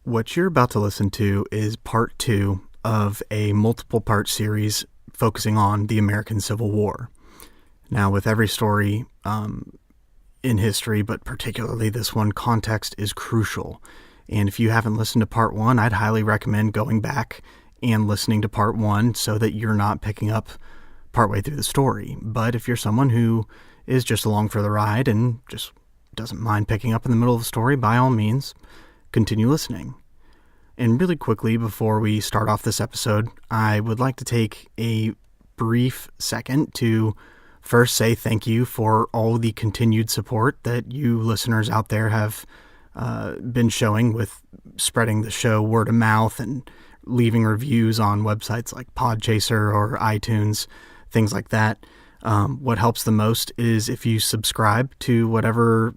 What you're about to listen to is part 2 of a multiple-part series focusing on the American Civil War. Now, with every story in history, but particularly this one, context is crucial. And if you haven't listened to part 1, I'd highly recommend going back and listening to part 1 so that you're not picking up partway through the story. But if you're someone who is just along for the ride and just doesn't mind picking up in the middle of the story, by all means, continue listening. And really quickly, before we start off this episode, I would like to take a brief second to first say thank you for all the continued support that you listeners out there have been showing with spreading the show word of mouth and leaving reviews on websites like Podchaser or iTunes, things like that. What helps the most is if you subscribe to whatever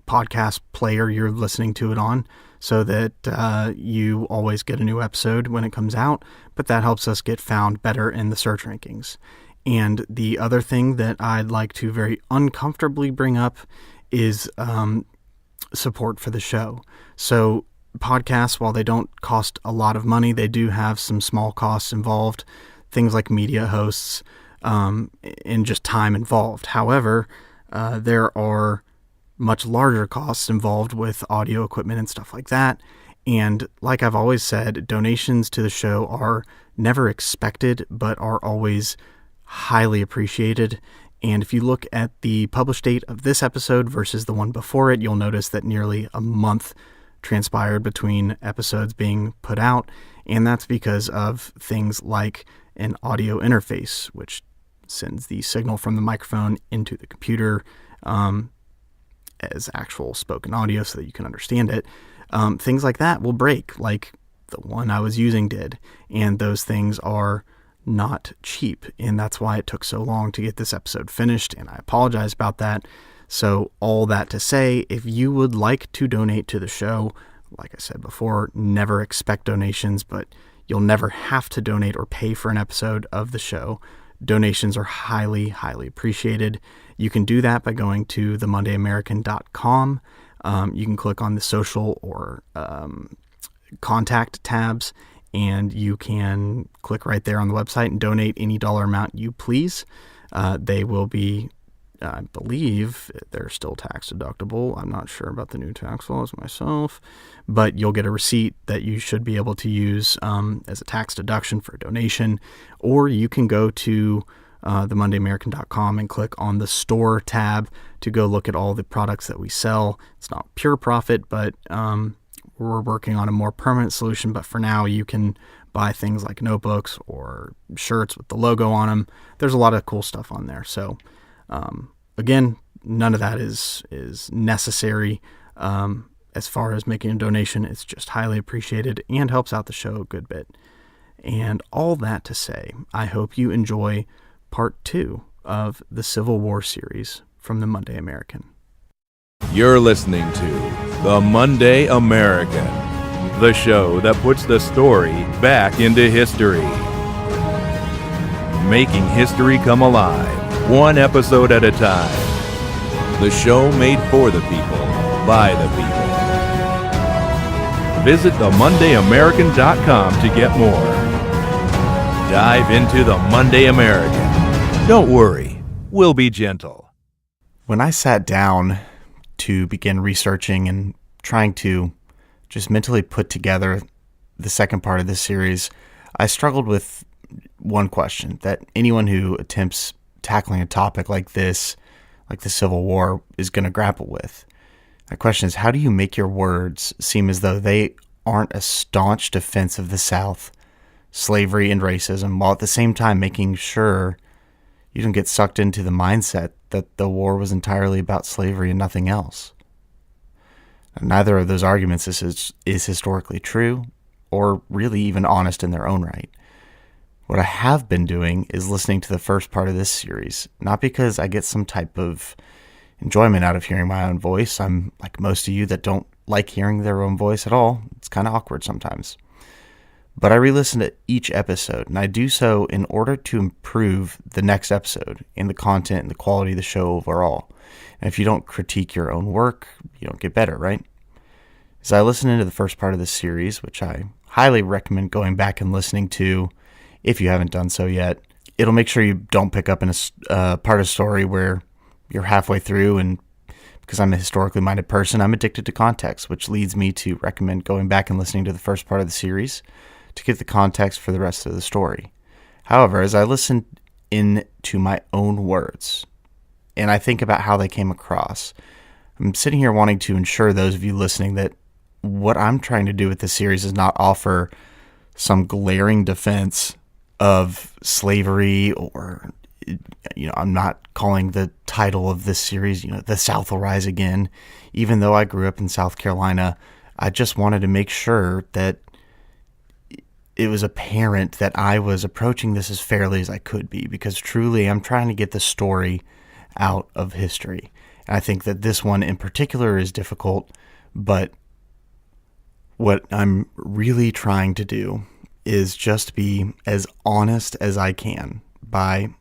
podcast player you're listening to it on, so that you always get a new episode when it comes out, but that helps us get found better in the search rankings. And the other thing that I'd like to very uncomfortably bring up is support for the show. So podcasts, while they don't cost a lot of money, they do have some small costs involved, things like media hosts, and just time involved. However, there are much larger costs involved with audio equipment and stuff like that. And like I've always said, donations to the show are never expected, but are always highly appreciated. And if you look at the published date of this episode versus the one before it, you'll notice that nearly a month transpired between episodes being put out. And that's because of things like an audio interface, which sends the signal from the microphone into the computer, as actual spoken audio so that you can understand it. Things like that will break, like the one I was using did, and those things are not cheap, and that's why it took so long to get this episode finished, and I apologize about that. So all that to say, if you would like to donate to the show, like I said before, never expect donations, but you'll never have to donate or pay for an episode of the show. Donations are highly, highly appreciated. You can do that by going to themondayamerican.com. You can click on the social or contact tabs, and you can click right there on the website and donate any dollar amount you please. They will be, I believe, they're still tax deductible. I'm not sure about the new tax laws myself, but you'll get a receipt that you should be able to use as a tax deduction for a donation. Or you can go to themondayamerican.com and click on the store tab to go look at all the products that we sell. It's not pure profit, but we're working on a more permanent solution. But for now, you can buy things like notebooks or shirts with the logo on them. There's a lot of cool stuff on there. So again, none of that is necessary as far as making a donation. It's just highly appreciated and helps out the show a good bit. And all that to say, I hope you enjoy part 2 of the Civil War series from the Monday American. You're listening to The Monday American, the show that puts the story back into history. Making history come alive, one episode at a time. The show made for the people, by the people. Visit themondayamerican.com to get more. Dive into The Monday American. Don't worry, we'll be gentle. When I sat down to begin researching and trying to just mentally put together the second part of this series, I struggled with one question that anyone who attempts tackling a topic like this, like the Civil War, is going to grapple with. That question is, how do you make your words seem as though they aren't a staunch defense of the South, slavery, and racism, while at the same time making sure you don't get sucked into the mindset that the war was entirely about slavery and nothing else? Neither of those arguments is historically true, or really even honest in their own right. What I have been doing is listening to the first part of this series, not because I get some type of enjoyment out of hearing my own voice. I'm like most of you that don't like hearing their own voice at all. It's kind of awkward sometimes. But I re-listen to each episode, and I do so in order to improve the next episode and the content and the quality of the show overall. And if you don't critique your own work, you don't get better, right? As I listen into the first part of this series, which I highly recommend going back and listening to if you haven't done so yet, it'll make sure you don't pick up in a part of a story where you're halfway through, and because I'm a historically minded person, I'm addicted to context, which leads me to recommend going back and listening to the first part of the series to get the context for the rest of the story. However, as I listen into my own words and I think about how they came across, I'm sitting here wanting to ensure those of you listening that what I'm trying to do with this series is not offer some glaring defense of slavery, or, I'm not calling the title of this series, The South Will Rise Again. Even though I grew up in South Carolina, I just wanted to make sure that it was apparent that I was approaching this as fairly as I could be, because truly I'm trying to get the story out of history. And I think that this one in particular is difficult, but what I'm really trying to do is just be as honest as I can by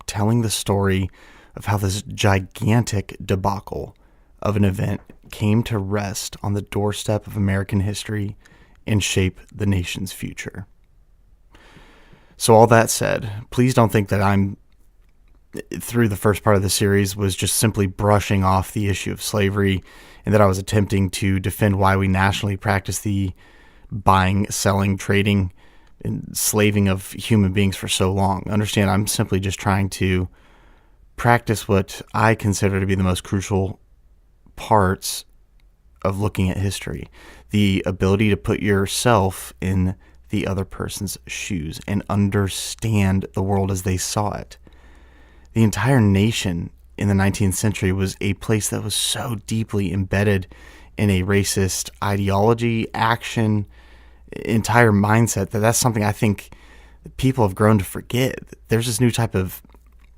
telling the story of how this gigantic debacle of an event came to rest on the doorstep of American history and shape the nation's future. So all that said, please don't think that I'm, through the first part of the series, was just simply brushing off the issue of slavery, and that I was attempting to defend why we nationally practice the buying, selling, trading, and slaving of human beings for so long. Understand, I'm simply just trying to practice what I consider to be the most crucial parts of looking at history: the ability to put yourself in the other person's shoes and understand the world as they saw it. The entire nation in the 19th century was a place that was so deeply embedded in a racist ideology, action, entire mindset, that's something I think people have grown to forget. There's this new type of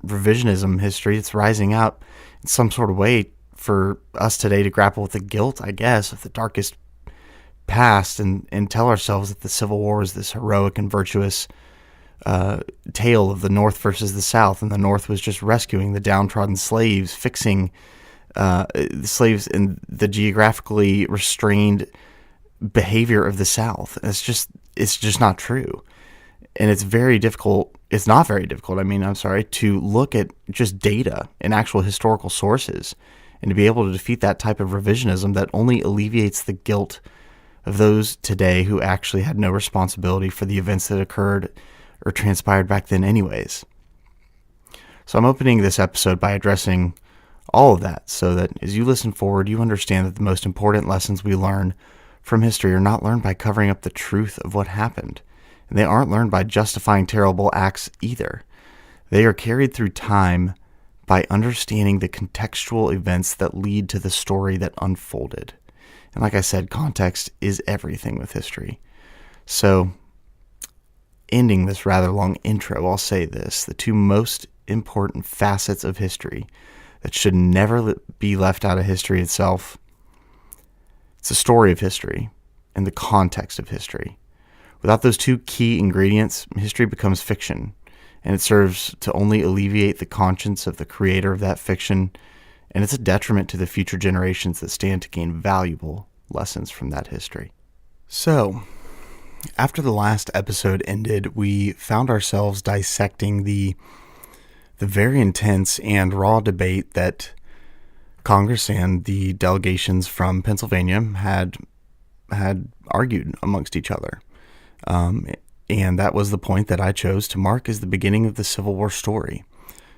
revisionism history that's rising up in some sort of way for us today to grapple with the guilt, I guess, of the darkest past, and tell ourselves that the Civil War is this heroic and virtuous tale of the North versus the South, and the North was just rescuing the downtrodden slaves, fixing the slaves in the geographically restrained behavior of the South. It's just not true. And it's very difficult. It's not very difficult. To look at just data and actual historical sources, and to be able to defeat that type of revisionism that only alleviates the guilt of those today who actually had no responsibility for the events that occurred or transpired back then anyways. So I'm opening this episode by addressing all of that, so that as you listen forward, you understand that the most important lessons we learn from history are not learned by covering up the truth of what happened, and they aren't learned by justifying terrible acts either. They are carried through time by understanding the contextual events that lead to the story that unfolded. And like I said, context is everything with history. So, ending this rather long intro, I'll say this: the two most important facets of history that should never be left out of history itself, it's the story of history and the context of history. Without those two key ingredients, history becomes fiction, and it serves to only alleviate the conscience of the creator of that fiction, and it's a detriment to the future generations that stand to gain valuable lessons from that history. So, after the last episode ended, we found ourselves dissecting the very intense and raw debate that Congress and the delegations from Pennsylvania had argued amongst each other. And that was the point that I chose to mark as the beginning of the Civil War story.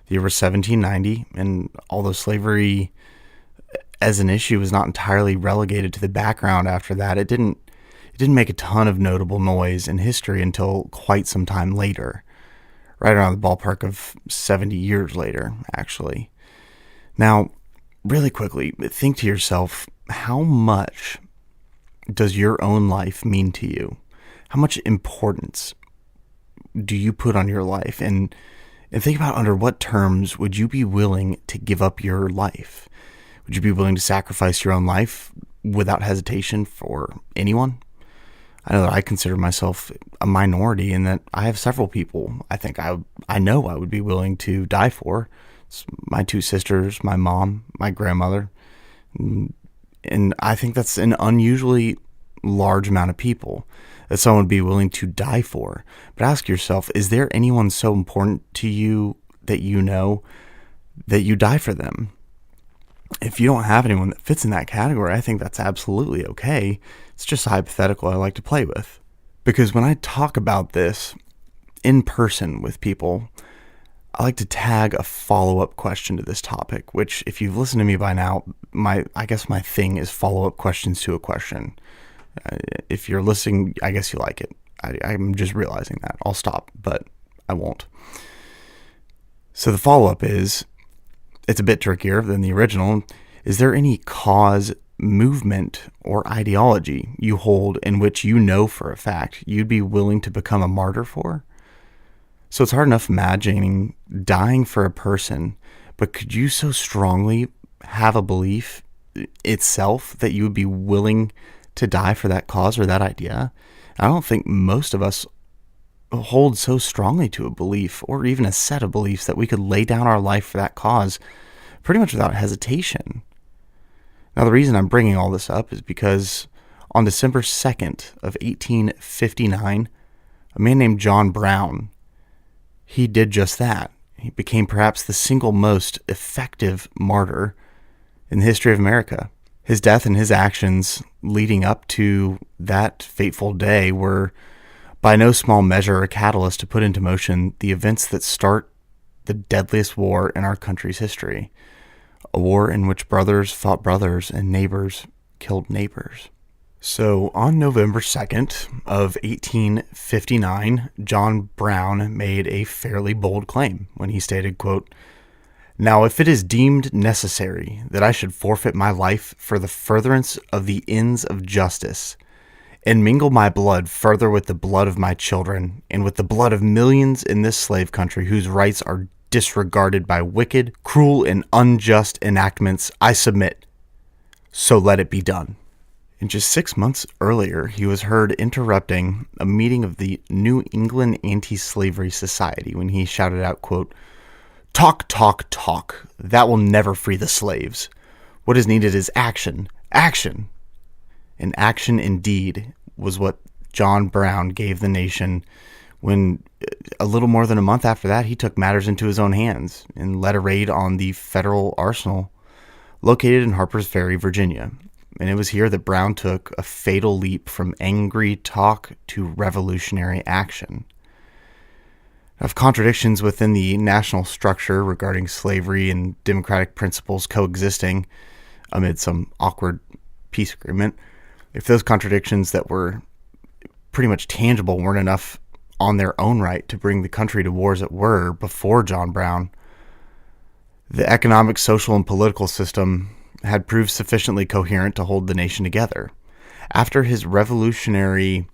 The year was 1790, and although slavery as an issue was not entirely relegated to the background after that, it didn't make a ton of notable noise in history until quite some time later, right around the ballpark of 70 years later, actually. Now, really quickly, think to yourself, how much does your own life mean to you? How much importance do you put on your life? And think about under what terms would you be willing to give up your life? Would you be willing to sacrifice your own life without hesitation for anyone? I know that I consider myself a minority in that I have several people I know I would be willing to die for. It's my two sisters, my mom, my grandmother. And I think that's an unusually large amount of people that someone would be willing to die for. But ask yourself, is there anyone so important to you that you know that you die for them? If you don't have anyone that fits in that category, I think that's absolutely okay. It's just a hypothetical I like to play with. Because when I talk about this in person with people, I like to tag a follow-up question to this topic, which if you've listened to me by now, I guess my thing is follow-up questions to a question. If you're listening, I guess you like it. I'm just realizing that. I'll stop, but I won't. So the follow-up is, it's a bit trickier than the original. Is there any cause, movement, or ideology you hold in which you know for a fact you'd be willing to become a martyr for? So it's hard enough imagining dying for a person, but could you so strongly have a belief itself that you would be willing to die for that cause or that idea? I don't think most of us hold so strongly to a belief or even a set of beliefs that we could lay down our life for that cause pretty much without hesitation. Now, the reason I'm bringing all this up is because on December 2nd of 1859, a man named John Brown, he did just that. He became perhaps the single most effective martyr in the history of America. His death and his actions leading up to that fateful day were by no small measure a catalyst to put into motion the events that start the deadliest war in our country's history. A war in which brothers fought brothers and neighbors killed neighbors. So on November 2nd of 1859, John Brown made a fairly bold claim when he stated, quote, "Now if it is deemed necessary that I should forfeit my life for the furtherance of the ends of justice, and mingle my blood further with the blood of my children, and with the blood of millions in this slave country whose rights are disregarded by wicked, cruel, and unjust enactments, I submit. So let it be done." And just 6 months earlier, he was heard interrupting a meeting of the New England Antislavery Society when he shouted out, quote, "Talk, talk, talk. That will never free the slaves. What is needed is action. Action." And action indeed was what John Brown gave the nation when a little more than a month after that, he took matters into his own hands and led a raid on the federal arsenal located in Harpers Ferry, Virginia. And it was here that Brown took a fatal leap from angry talk to revolutionary action. Of contradictions within the national structure regarding slavery and democratic principles coexisting amid some awkward peace agreement, if those contradictions that were pretty much tangible weren't enough on their own right to bring the country to war as it were before John Brown, the economic, social, and political system had proved sufficiently coherent to hold the nation together. After his revolutionary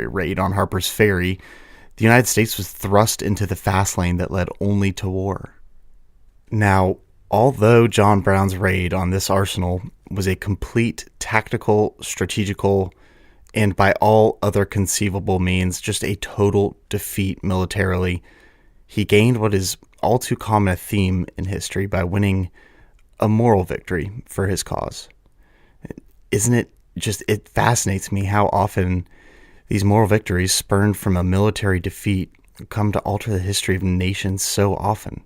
raid on Harper's Ferry, the United States was thrust into the fast lane that led only to war. Now, although John Brown's raid on this arsenal was a complete tactical, strategical, and by all other conceivable means, just a total defeat militarily, he gained what is all too common a theme in history by winning a moral victory for his cause. Isn't it just, it fascinates me how often these moral victories spurned from a military defeat come to alter the history of nations so often.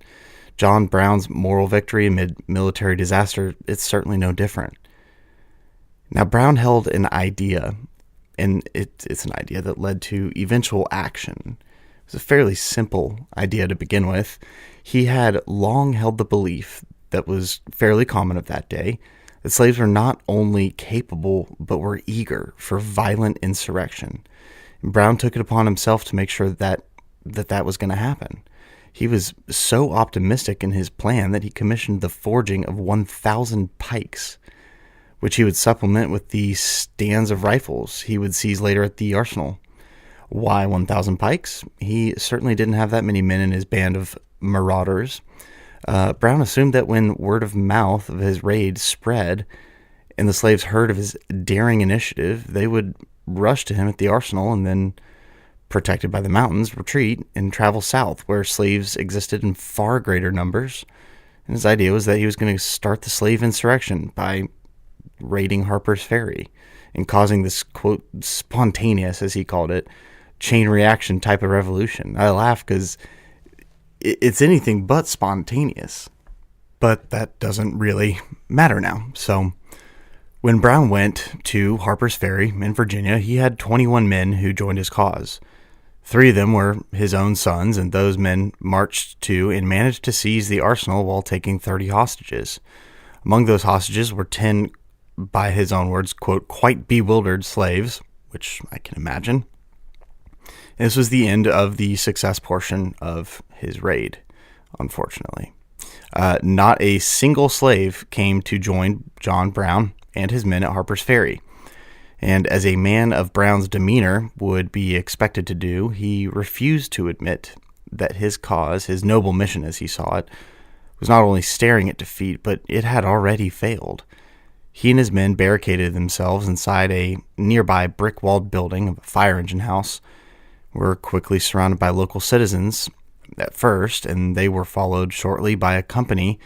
John Brown's moral victory amid military disaster, it's certainly no different. Now, Brown held an idea, and it's an idea that led to eventual action. It was a fairly simple idea to begin with. He had long held the belief that was fairly common of that day, that slaves were not only capable, but were eager for violent insurrection. And Brown took it upon himself to make sure that was going to happen. He was so optimistic in his plan that he commissioned the forging of 1,000 pikes, which he would supplement with the stands of rifles he would seize later at the arsenal. Why 1,000 pikes? He certainly didn't have that many men in his band of marauders. Brown assumed that when word of mouth of his raid spread and the slaves heard of his daring initiative, they would rush to him at the arsenal and then, protected by the mountains, retreat and travel south, where slaves existed in far greater numbers And his idea was that he was going to start the slave insurrection by raiding Harper's Ferry and causing this, quote, spontaneous, as he called it, chain reaction type of revolution. I laugh because it's anything but spontaneous. But that doesn't really matter now. So when Brown went to Harper's Ferry in Virginia, he had 21 men who joined his cause. 3 of them were his own sons, and those men marched to and managed to seize the arsenal while taking 30 hostages. Among those hostages were 10, by his own words, quote, quite bewildered slaves, which I can imagine. And this was the end of the success portion of his raid, unfortunately. Not a single slave came to join John Brown and his men at Harper's Ferry. And as a man of Brown's demeanor would be expected to do, he refused to admit that his cause, his noble mission as he saw it, was not only staring at defeat, but it had already failed. He and his men barricaded themselves inside a nearby brick-walled building of a fire engine house, were quickly surrounded by local citizens at first, and they were followed shortly by a company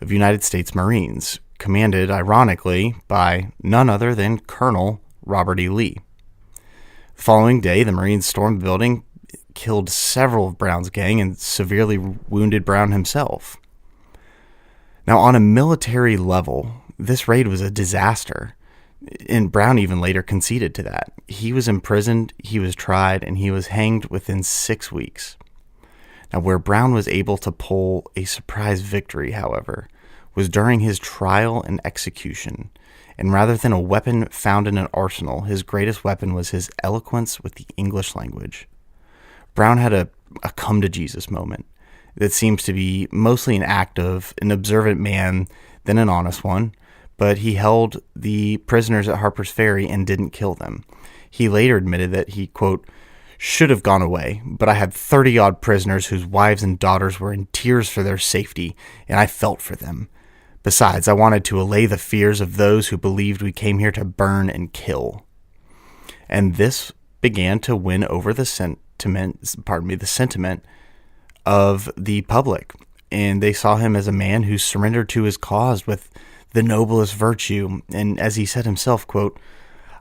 of United States Marines, commanded, ironically, by none other than Colonel Robert E. Lee. The following day, the Marines stormed the building, killed several of Brown's gang, and severely wounded Brown himself. Now, on a military level, this raid was a disaster, and Brown even later conceded to that. He was imprisoned, he was tried, and he was hanged within 6 weeks. Now, where Brown was able to pull a surprise victory, however, was during his trial and execution. And rather than a weapon found in an arsenal, his greatest weapon was his eloquence with the English language. Brown had a come-to-Jesus moment that seems to be mostly an act of an observant man than an honest one, but he held the prisoners at Harper's Ferry and didn't kill them. He later admitted that he, quote, should have gone away, but I had 30-odd prisoners whose wives and daughters were in tears for their safety, and I felt for them. Besides, I wanted to allay the fears of those who believed we came here to burn and kill. And this began to win over the sentiment of the public, and they saw him as a man who surrendered to his cause with the noblest virtue, and as he said himself, quote,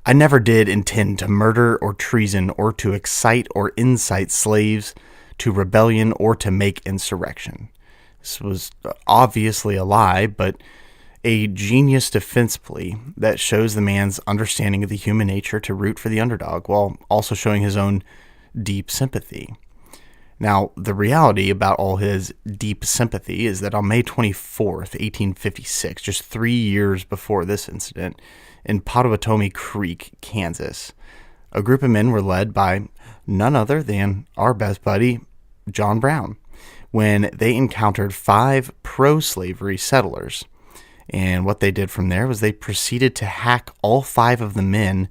I never did intend to murder or treason or to excite or incite slaves to rebellion or to make insurrection. This was obviously a lie, but a genius defense plea that shows the man's understanding of the human nature to root for the underdog while also showing his own deep sympathy. Now, the reality about all his deep sympathy is that on May 24th, 1856, just 3 years before this incident, in Pottawatomie Creek, Kansas, a group of men were led by none other than our best buddy, John Brown, when they encountered 5 pro-slavery settlers. And what they did from there was they proceeded to hack all 5 of the men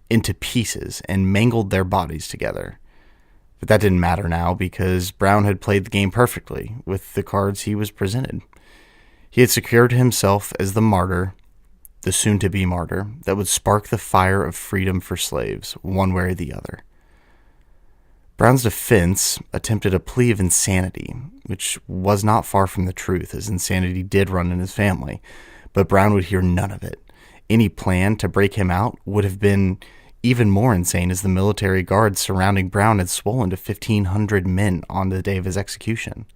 into pieces and mangled their bodies together. But that didn't matter now because Brown had played the game perfectly with the cards he was presented. He had secured himself as the martyr, the soon-to-be martyr, that would spark the fire of freedom for slaves, one way or the other. Brown's defense attempted a plea of insanity, which was not far from the truth, as insanity did run in his family, but Brown would hear none of it. Any plan to break him out would have been even more insane, as the military guards surrounding Brown had swollen to 1,500 men on the day of his execution.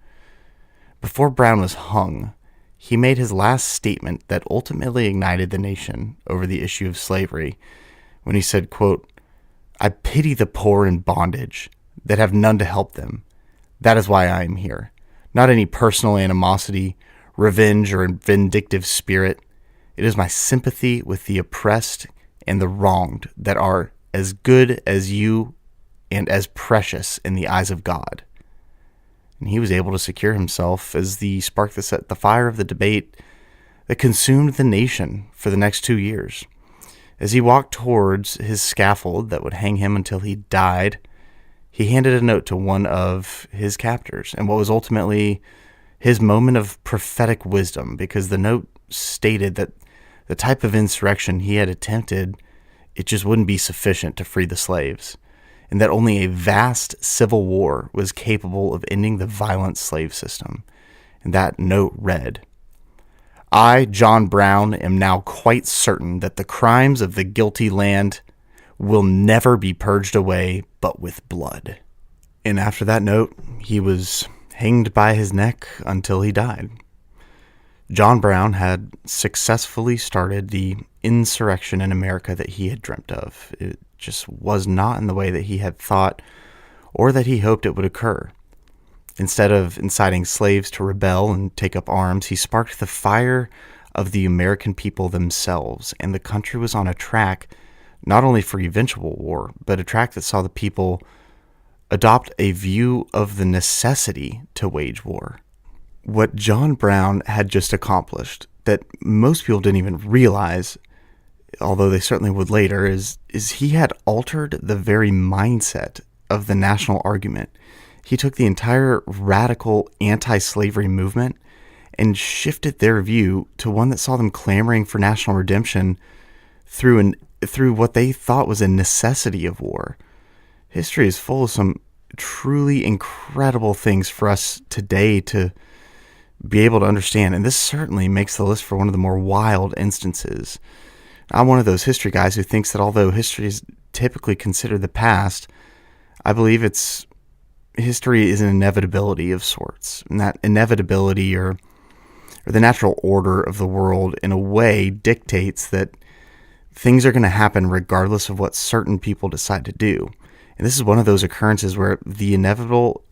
Before Brown was hung, he made his last statement that ultimately ignited the nation over the issue of slavery, when he said, quote, I pity the poor in bondage that have none to help them. That is why I am here. Not any personal animosity, revenge, or vindictive spirit. It is my sympathy with the oppressed and the wronged that are as good as you and as precious in the eyes of God. And he was able to secure himself as the spark that set the fire of the debate that consumed the nation for the next 2 years. As he walked towards his scaffold that would hang him until he died, he handed a note to one of his captors, and what was ultimately his moment of prophetic wisdom, because the note stated that the type of insurrection he had attempted, it just wouldn't be sufficient to free the slaves, and that only a vast civil war was capable of ending the violent slave system. And that note read, I, John Brown, am now quite certain that the crimes of the guilty land will never be purged away but with blood. And after that note, he was hanged by his neck until he died. John Brown had successfully started the insurrection in America that he had dreamt of. It just was not in the way that he had thought or that he hoped it would occur. Instead of inciting slaves to rebel and take up arms, he sparked the fire of the American people themselves, and the country was on a track not only for eventual war, but a track that saw the people adopt a view of the necessity to wage war. What John Brown had just accomplished, that most people didn't even realize, although they certainly would later, is he had altered the very mindset of the national argument. He took the entire radical anti-slavery movement and shifted their view to one that saw them clamoring for national redemption through what they thought was a necessity of war. History is full of some truly incredible things for us today to be able to understand, and this certainly makes the list for one of the more wild instances. I'm one of those history guys who thinks that although history is typically considered the past, I believe history is an inevitability of sorts, and that inevitability or the natural order of the world in a way dictates that things are going to happen regardless of what certain people decide to do. And this is one of those occurrences where the inevitable,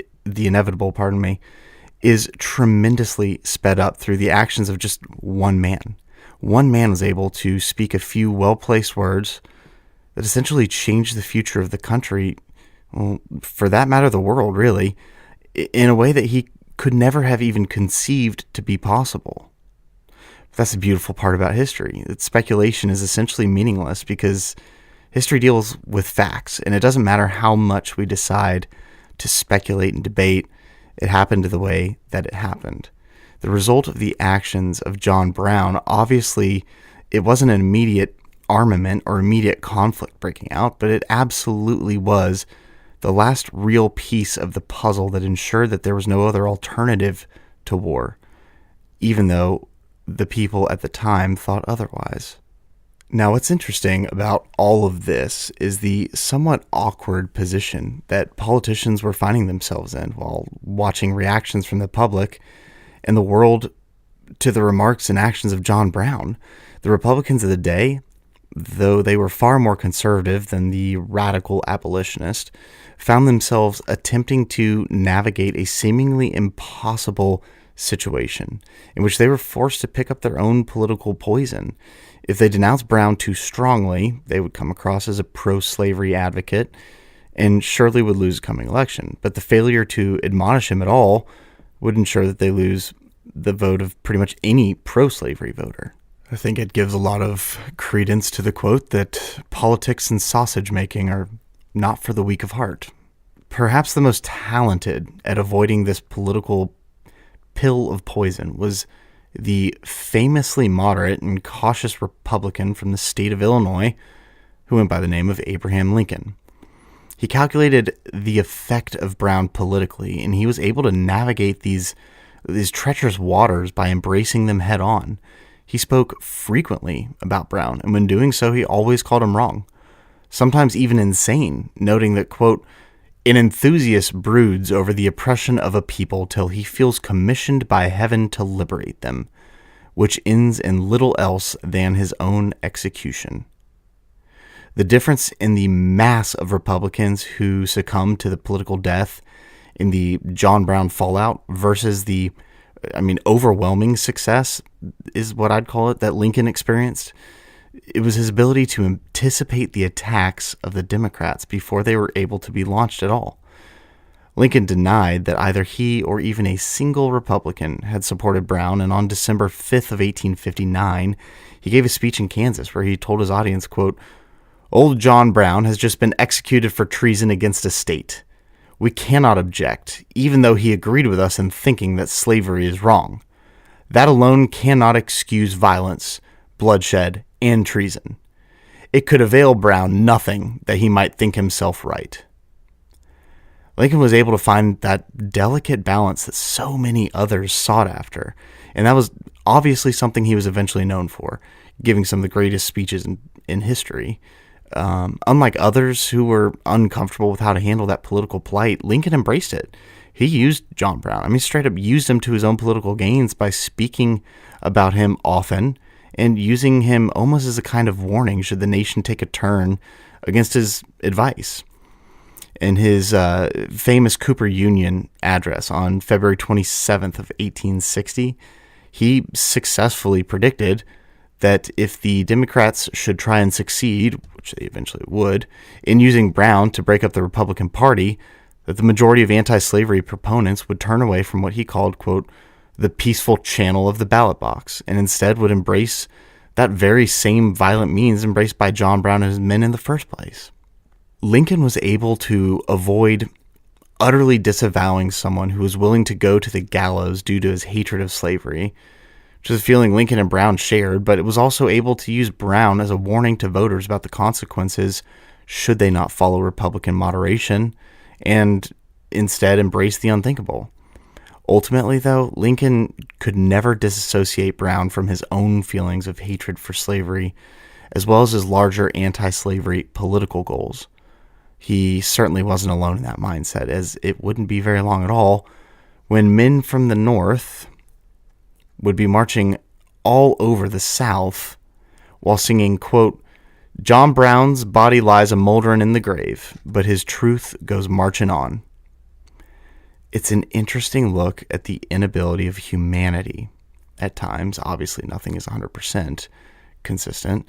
is tremendously sped up through the actions of just one man. One man was able to speak a few well-placed words that essentially changed the future of the country, well, for that matter, the world, really, in a way that he could never have even conceived to be possible. But that's the beautiful part about history. That speculation is essentially meaningless because history deals with facts, and it doesn't matter how much we decide to speculate and debate. It happened the way that it happened. The result of the actions of John Brown, obviously, it wasn't an immediate armament or immediate conflict breaking out, but it absolutely was the last real piece of the puzzle that ensured that there was no other alternative to war, even though the people at the time thought otherwise. Now, what's interesting about all of this is the somewhat awkward position that politicians were finding themselves in while watching reactions from the public and the world to the remarks and actions of John Brown. The Republicans of the day, though they were far more conservative than the radical abolitionist, found themselves attempting to navigate a seemingly impossible situation in which they were forced to pick up their own political poison. If they denounced Brown too strongly, they would come across as a pro-slavery advocate and surely would lose a coming election. But the failure to admonish him at all would ensure that they lose the vote of pretty much any pro-slavery voter. I think it gives a lot of credence to the quote that politics and sausage making are not for the weak of heart. Perhaps the most talented at avoiding this political pill of poison was the famously moderate and cautious Republican from the state of Illinois who went by the name of Abraham Lincoln. He calculated the effect of Brown politically, and he was able to navigate these treacherous waters by embracing them head on. He spoke frequently about Brown, and when doing so, he always called him wrong, sometimes even insane, noting that, quote, "An enthusiast broods over the oppression of a people till he feels commissioned by heaven to liberate them, which ends in little else than his own execution." The difference in the mass of Republicans who succumbed to the political death in the John Brown fallout versus the, overwhelming success is what I'd call it, that Lincoln experienced. It was his ability to anticipate the attacks of the Democrats before they were able to be launched at all. Lincoln denied that either he or even a single Republican had supported Brown, and on December 5th of 1859, he gave a speech in Kansas where he told his audience, quote, "Old John Brown has just been executed for treason against a state. We cannot object, even though he agreed with us in thinking that slavery is wrong. That alone cannot excuse violence, bloodshed, and treason. It could avail Brown nothing that he might think himself right." Lincoln was able to find that delicate balance that so many others sought after, and that was obviously something he was eventually known for, giving some of the greatest speeches in history. Unlike others who were uncomfortable with how to handle that political plight, Lincoln embraced it. He used John Brown. I mean, straight up used him to his own political gains by speaking about him often and using him almost as a kind of warning should the nation take a turn against his advice. In his famous Cooper Union address on February 27th of 1860, he successfully predicted that if the Democrats should try and succeed, which they eventually would, in using Brown to break up the Republican Party, that the majority of anti-slavery proponents would turn away from what he called, quote, the peaceful channel of the ballot box, and instead would embrace that very same violent means embraced by John Brown and his men in the first place. Lincoln was able to avoid utterly disavowing someone who was willing to go to the gallows due to his hatred of slavery, which is a feeling Lincoln and Brown shared, but it was also able to use Brown as a warning to voters about the consequences should they not follow Republican moderation and instead embrace the unthinkable. Ultimately, though, Lincoln could never disassociate Brown from his own feelings of hatred for slavery, as well as his larger anti-slavery political goals. He certainly wasn't alone in that mindset, as it wouldn't be very long at all when men from the North would be marching all over the South while singing, quote, John Brown's body lies a mouldering in the grave, but his truth goes marching on. It's an interesting look at the inability of humanity, at times, obviously nothing is 100% consistent,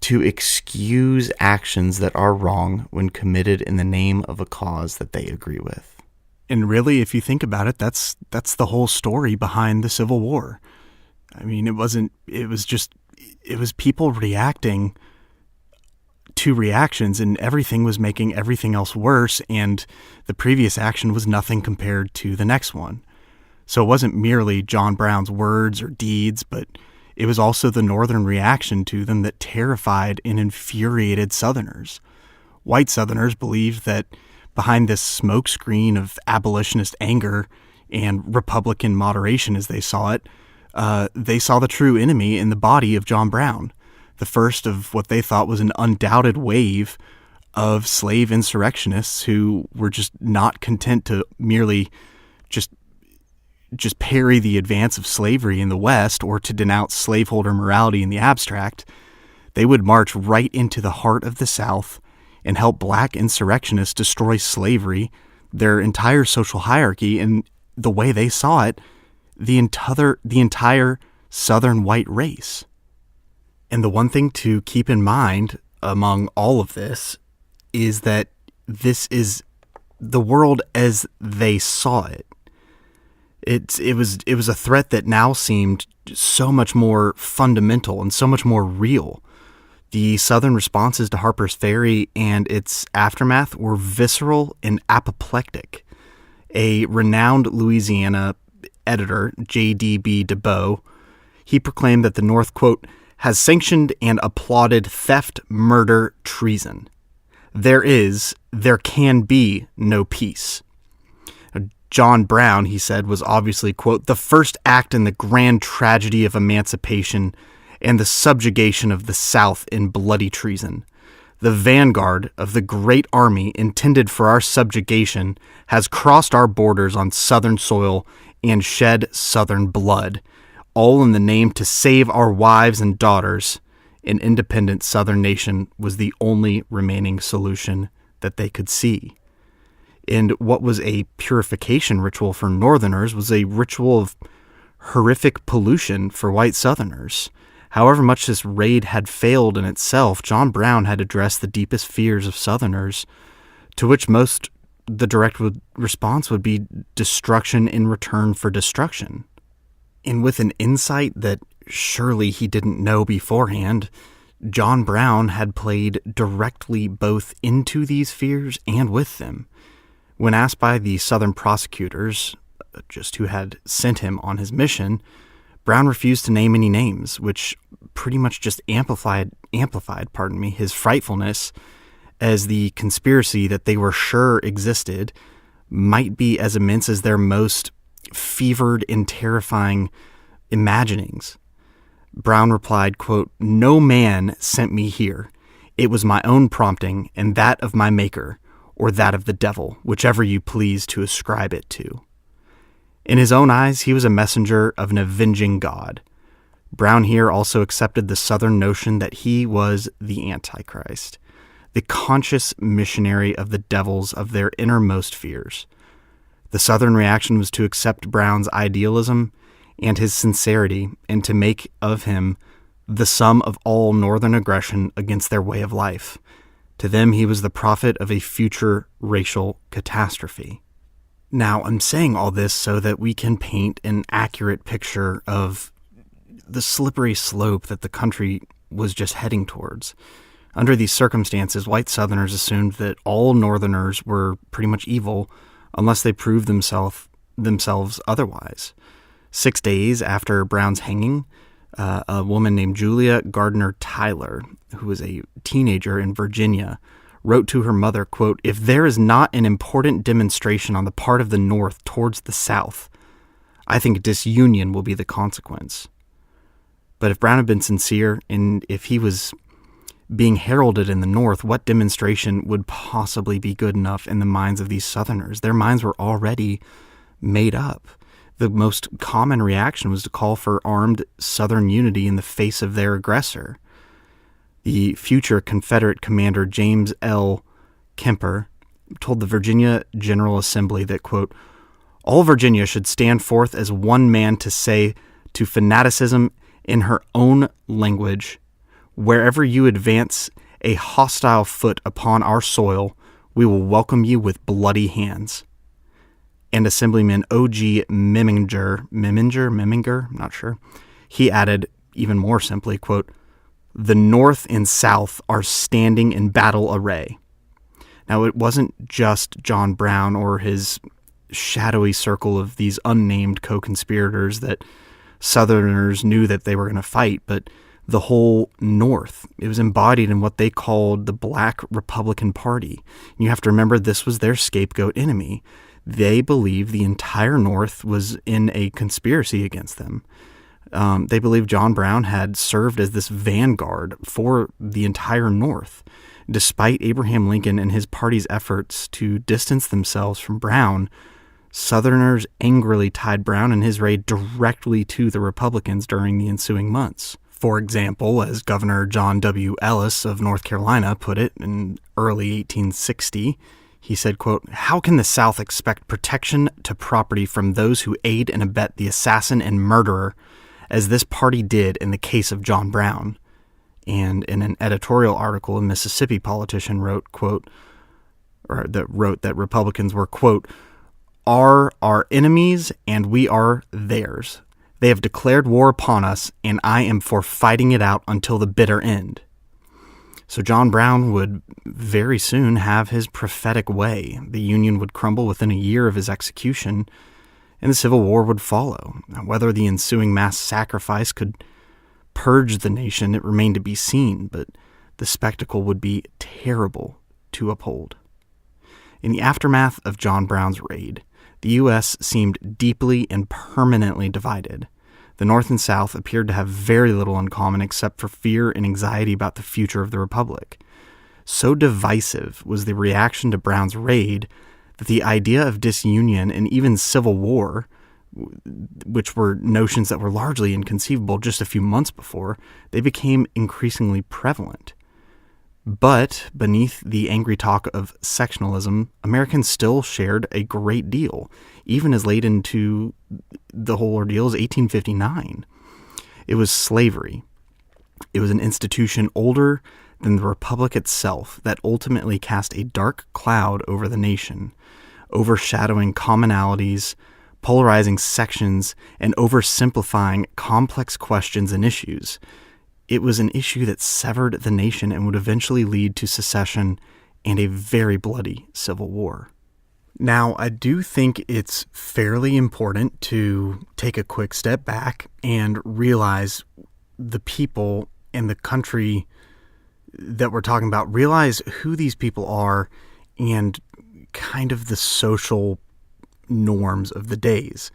to excuse actions that are wrong when committed in the name of a cause that they agree with. And really, if you think about it, that's the whole story behind the Civil War. I mean, it was people reacting to reactions, and everything was making everything else worse, and the previous action was nothing compared to the next one. So it wasn't merely John Brown's words or deeds, but it was also the Northern reaction to them that terrified and infuriated Southerners. White Southerners believed that behind this smokescreen of abolitionist anger and Republican moderation as they saw it, they saw the true enemy in the body of John Brown, the first of what they thought was an undoubted wave of slave insurrectionists who were just not content to merely just parry the advance of slavery in the West or to denounce slaveholder morality in the abstract. They would march right into the heart of the South and help black insurrectionists destroy slavery, their entire social hierarchy, and the way they saw it, the entire Southern white race. And the one thing to keep in mind among all of this is that this is the world as they saw it. It was a threat that now seemed so much more fundamental and so much more real. The Southern responses to Harper's Ferry and its aftermath were visceral and apoplectic. A renowned Louisiana editor, J.D.B. DeBow, he proclaimed that the North, quote, has sanctioned and applauded theft, murder, treason. There can be no peace. John Brown, he said, was obviously, quote, the first act in the grand tragedy of emancipation and the subjugation of the South in bloody treason. The vanguard of the great army intended for our subjugation has crossed our borders on Southern soil and shed Southern blood, all in the name to save our wives and daughters. An independent Southern nation was the only remaining solution that they could see. And what was a purification ritual for Northerners was a ritual of horrific pollution for white Southerners. However much this raid had failed in itself, John Brown had addressed the deepest fears of Southerners, to which the direct response would be destruction in return for destruction. And with an insight that surely he didn't know beforehand, John Brown had played directly both into these fears and with them. When asked by the Southern prosecutors, just who had sent him on his mission, Brown refused to name any names, which pretty much just amplified his frightfulness, as the conspiracy that they were sure existed might be as immense as their most fevered and terrifying imaginings. Brown replied, quote, "No man sent me here. It was my own prompting and that of my maker, or that of the devil, whichever you please to ascribe it to." In his own eyes, he was a messenger of an avenging God. Brown here also accepted the Southern notion that he was the Antichrist, the conscious missionary of the devils of their innermost fears. The Southern reaction was to accept Brown's idealism and his sincerity, and to make of him the sum of all Northern aggression against their way of life. To them, he was the prophet of a future racial catastrophe. Now, I'm saying all this so that we can paint an accurate picture of the slippery slope that the country was just heading towards. Under these circumstances, white Southerners assumed that all Northerners were pretty much evil unless they proved themselves otherwise. 6 days after Brown's hanging, a woman named Julia Gardner Tyler, who was a teenager in Virginia, wrote to her mother, quote, "If there is not an important demonstration on the part of the North towards the South, I think disunion will be the consequence." But if Brown had been sincere, and if he was being heralded in the North, what demonstration would possibly be good enough in the minds of these Southerners? Their minds were already made up. The most common reaction was to call for armed Southern unity in the face of their aggressor. The future Confederate commander James L. Kemper told the Virginia General Assembly that, quote, "All Virginia should stand forth as one man to say to fanaticism in her own language, wherever you advance a hostile foot upon our soil, we will welcome you with bloody hands." And Assemblyman O.G. Meminger, I'm not sure, he added even more simply, quote, "The North and South are standing in battle array." Now, it wasn't just John Brown or his shadowy circle of these unnamed co-conspirators that Southerners knew that they were going to fight, but the whole North. It was embodied in what they called the Black Republican Party. And you have to remember, this was their scapegoat enemy. They believed the entire North was in a conspiracy against them. They believed John Brown had served as this vanguard for the entire North. Despite Abraham Lincoln and his party's efforts to distance themselves from Brown, Southerners angrily tied Brown and his raid directly to the Republicans during the ensuing months. For example, as Governor John W. Ellis of North Carolina put it in early 1860, he said, quote, "How can the South expect protection to property from those who aid and abet the assassin and murderer, as this party did in the case of John Brown?" And in an editorial article, a Mississippi politician wrote that Republicans were, quote, "are our enemies and we are theirs. They have declared war upon us, and I am for fighting it out until the bitter end." So John Brown would very soon have his prophetic way. The Union would crumble within a year of his execution, and the Civil War would follow. Now, whether the ensuing mass sacrifice could purge the nation, it remained to be seen, but the spectacle would be terrible to uphold. In the aftermath of John Brown's raid, the U.S. seemed deeply and permanently divided. The North and South appeared to have very little in common except for fear and anxiety about the future of the Republic. So divisive was the reaction to Brown's raid that the idea of disunion and even civil war, which were notions that were largely inconceivable just a few months before, they became increasingly prevalent. But beneath the angry talk of sectionalism, Americans still shared a great deal, even as late into the whole ordeal as 1859. It was slavery. It was an institution older than the Republic itself that ultimately cast a dark cloud over the nation, overshadowing commonalities, polarizing sections, and oversimplifying complex questions and issues. It was an issue that severed the nation and would eventually lead to secession and a very bloody civil war. Now, I do think it's fairly important to take a quick step back and realize the people and the country that we're talking about, realize who these people are and kind of the social norms of the days.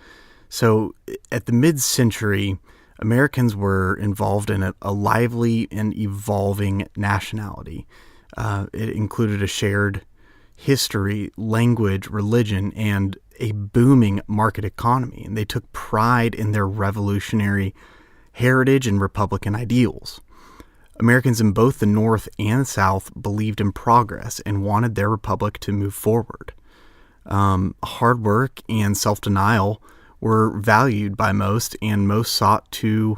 So at the mid-century, Americans were involved in a lively and evolving nationality. It included a shared history, language, religion, and a booming market economy, and they took pride in their revolutionary heritage and Republican ideals. Americans in both the North and South believed in progress and wanted their republic to move forward. Hard work and self-denial were valued by most, and most sought to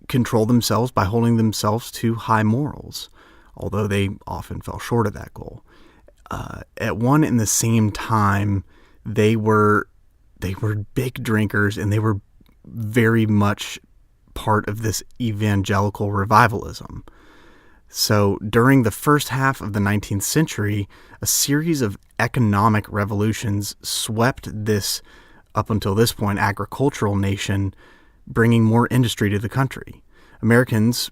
control themselves by holding themselves to high morals, although they often fell short of that goal. At one and the same time, they were big drinkers, and they were very much part of this evangelical revivalism. So during the first half of the 19th century, a series of economic revolutions swept this, up until this point, agricultural nation, bringing more industry to the country. Americans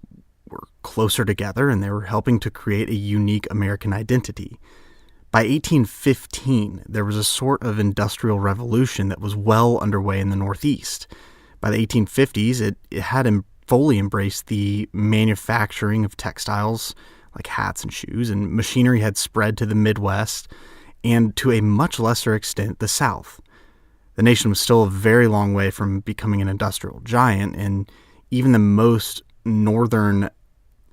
were closer together, and they were helping to create a unique American identity. By 1815, there was a sort of industrial revolution that was well underway in the Northeast. By the 1850s, it had fully embraced the manufacturing of textiles like hats and shoes, and machinery had spread to the Midwest and, to a much lesser extent, the South. The nation was still a very long way from becoming an industrial giant, and even the most northern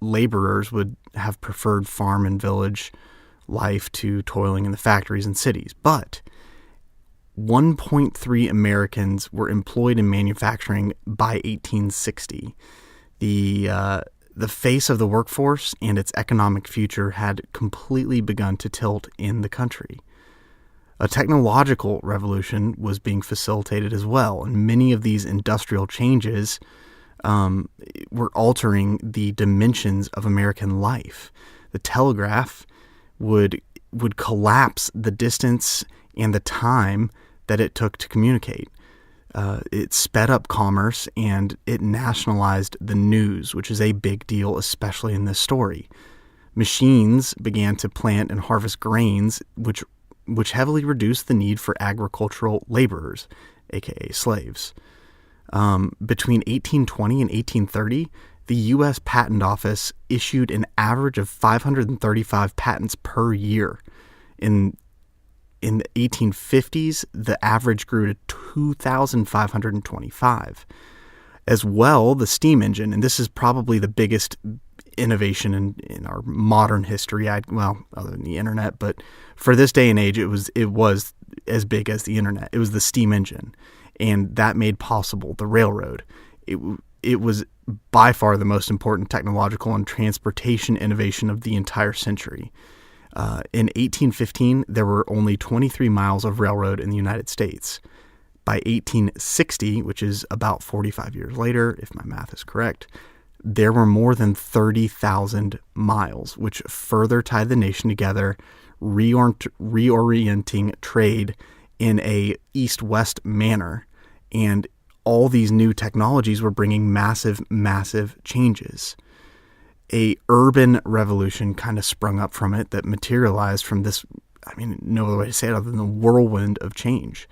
laborers would have preferred farm and village life to toiling in the factories and cities. But 1.3 Americans were employed in manufacturing by 1860. The face of the workforce and its economic future had completely begun to tilt in the country. A technological revolution was being facilitated as well, and many of these industrial changes were altering the dimensions of American life. The telegraph would collapse the distance and the time that it took to communicate. It sped up commerce, and it nationalized the news, which is a big deal, especially in this story. Machines began to plant and harvest grains, which heavily reduced the need for agricultural laborers, aka slaves. Between 1820 and 1830, the U.S. Patent Office issued an average of 535 patents per year. In the 1850s, the average grew to 2,525. As well, the steam engine, and this is probably the biggest innovation in our modern history, other than the internet, but for this day and age, it was as big as the internet. It was the steam engine, and that made possible the railroad. It was by far the most important technological and transportation innovation of the entire century. In 1815, there were only 23 miles of railroad in the United States. By 1860, which is about 45 years later, if my math is correct, there were more than 30,000 miles, which further tied the nation together, reorienting trade in a east-west manner. And all these new technologies were bringing massive, massive changes. A urban revolution kind of sprung up from it that materialized from this, no other way to say it other than the whirlwind of change.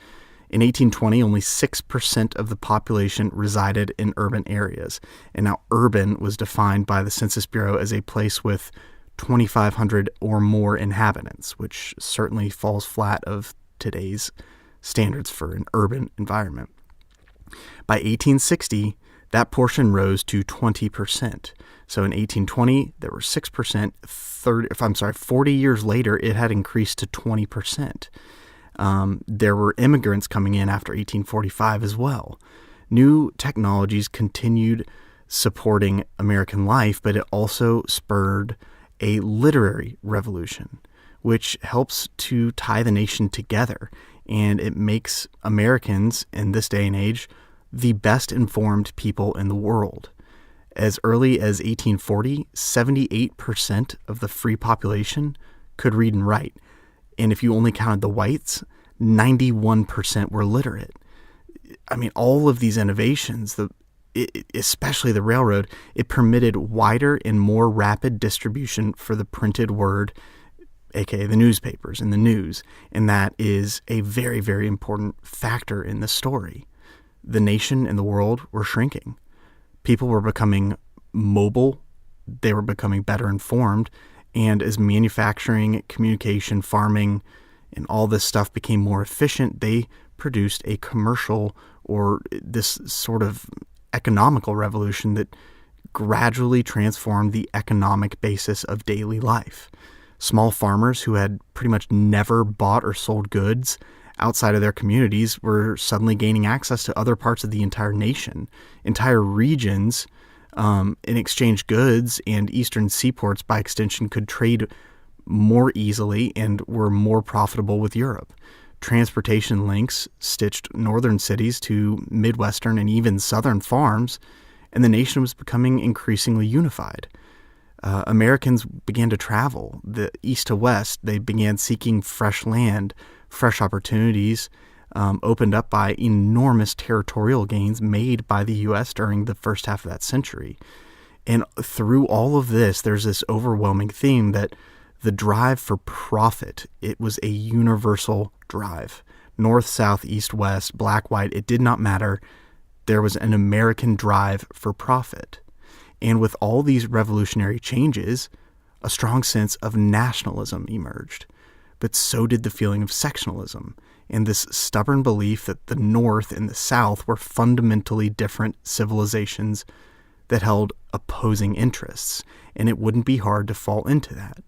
In 1820, only 6% of the population resided in urban areas. And now urban was defined by the Census Bureau as a place with 2,500 or more inhabitants, which certainly falls flat of today's standards for an urban environment. By 1860, that portion rose to 20%. So in 1820, there were 6%. 40 years later, it had increased to 20%. There were immigrants coming in after 1845 as well. New technologies continued supporting American life, but it also spurred a literary revolution, which helps to tie the nation together, and it makes Americans in this day and age the best informed people in the world. As early as 1840, 78% of the free population could read and write. And if you only counted the whites, 91% were literate. All of these innovations, especially the railroad, it permitted wider and more rapid distribution for the printed word, aka the newspapers and the news. And that is a very, very important factor in the story. the nation and the world were shrinking. People were becoming mobile, they were becoming better informed, and as manufacturing, communication, farming, and all this stuff became more efficient, they produced a commercial or this sort of economical revolution that gradually transformed the economic basis of daily life. Small farmers who had pretty much never bought or sold goods outside of their communities were suddenly gaining access to other parts of the entire nation. Entire regions in exchange goods, and eastern seaports by extension could trade more easily and were more profitable with Europe. Transportation links stitched northern cities to midwestern and even southern farms, and the nation was becoming increasingly unified. Americans began to travel, the east to west. They began seeking fresh land, fresh opportunities opened up by enormous territorial gains made by the U.S. during the first half of that century. And through all of this, there's this overwhelming theme that the drive for profit, it was a universal drive. North, south, east, west, black, white, it did not matter. There was an American drive for profit. And with all these revolutionary changes, a strong sense of nationalism emerged. But so did the feeling of sectionalism, and this stubborn belief that the North and the South were fundamentally different civilizations that held opposing interests, and it wouldn't be hard to fall into that.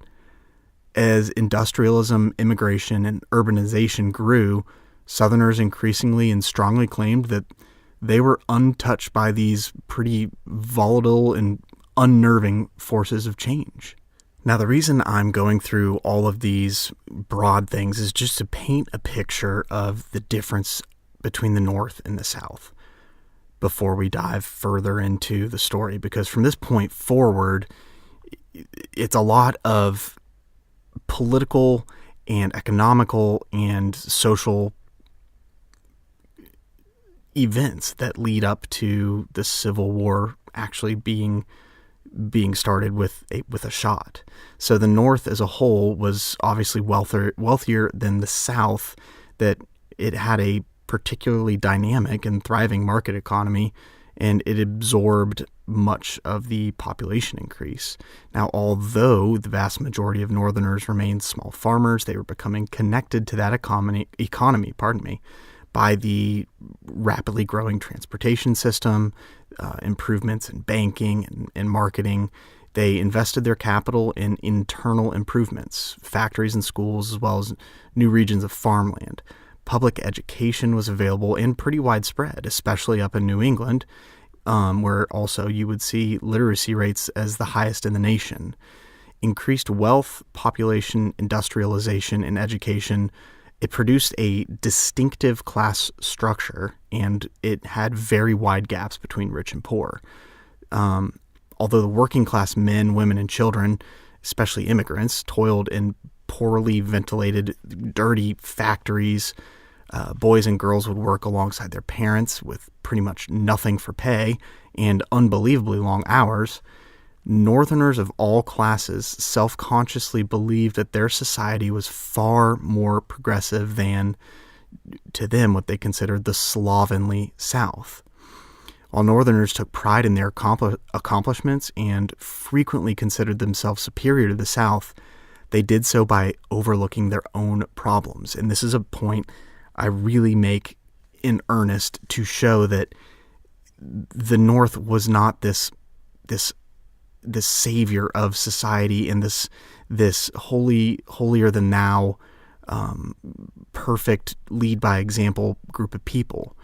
As industrialism, immigration, and urbanization grew, Southerners increasingly and strongly claimed that they were untouched by these pretty volatile and unnerving forces of change. Now, the reason I'm going through all of these broad things is just to paint a picture of the difference between the North and the South before we dive further into the story, because from this point forward, it's a lot of political and economical and social events that lead up to the Civil War actually being started with a shot. So the North as a whole was obviously wealthier than the South, that it had a particularly dynamic and thriving market economy, and it absorbed much of the population increase. Now, although the vast majority of Northerners remained small farmers, they were becoming connected to that economy, by the rapidly growing transportation system, improvements in banking and marketing. They invested their capital in internal improvements, factories and schools, as well as new regions of farmland. Public education was available and pretty widespread, especially up in New England, where also you would see literacy rates as the highest in the nation. Increased wealth, population, industrialization, and education, it produced a distinctive class structure, and it had very wide gaps between rich and poor. Although the working class men, women, and children, especially immigrants, toiled in poorly ventilated, dirty factories, boys and girls would work alongside their parents with pretty much nothing for pay and unbelievably long hours. Northerners of all classes self-consciously believed that their society was far more progressive than, to them, what they considered the slovenly South. While Northerners took pride in their accomplishments and frequently considered themselves superior to the South, they did so by overlooking their own problems. And this is a point I really make in earnest to show that the North was not this savior of society and this holier than thou, perfect lead by example group of people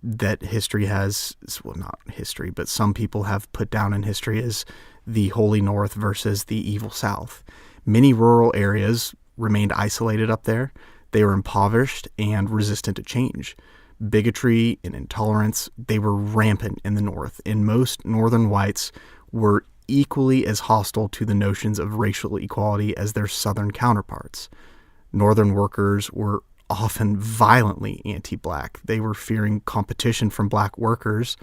that history has, well, not history, but some people have put down in history as the holy North versus the evil South. Many rural areas remained isolated up there. They were impoverished and resistant to change. Bigotry and intolerance, they were rampant in the North, and most Northern whites were equally as hostile to the notions of racial equality as their Southern counterparts. Northern workers were often violently anti-black. They were fearing competition from black workers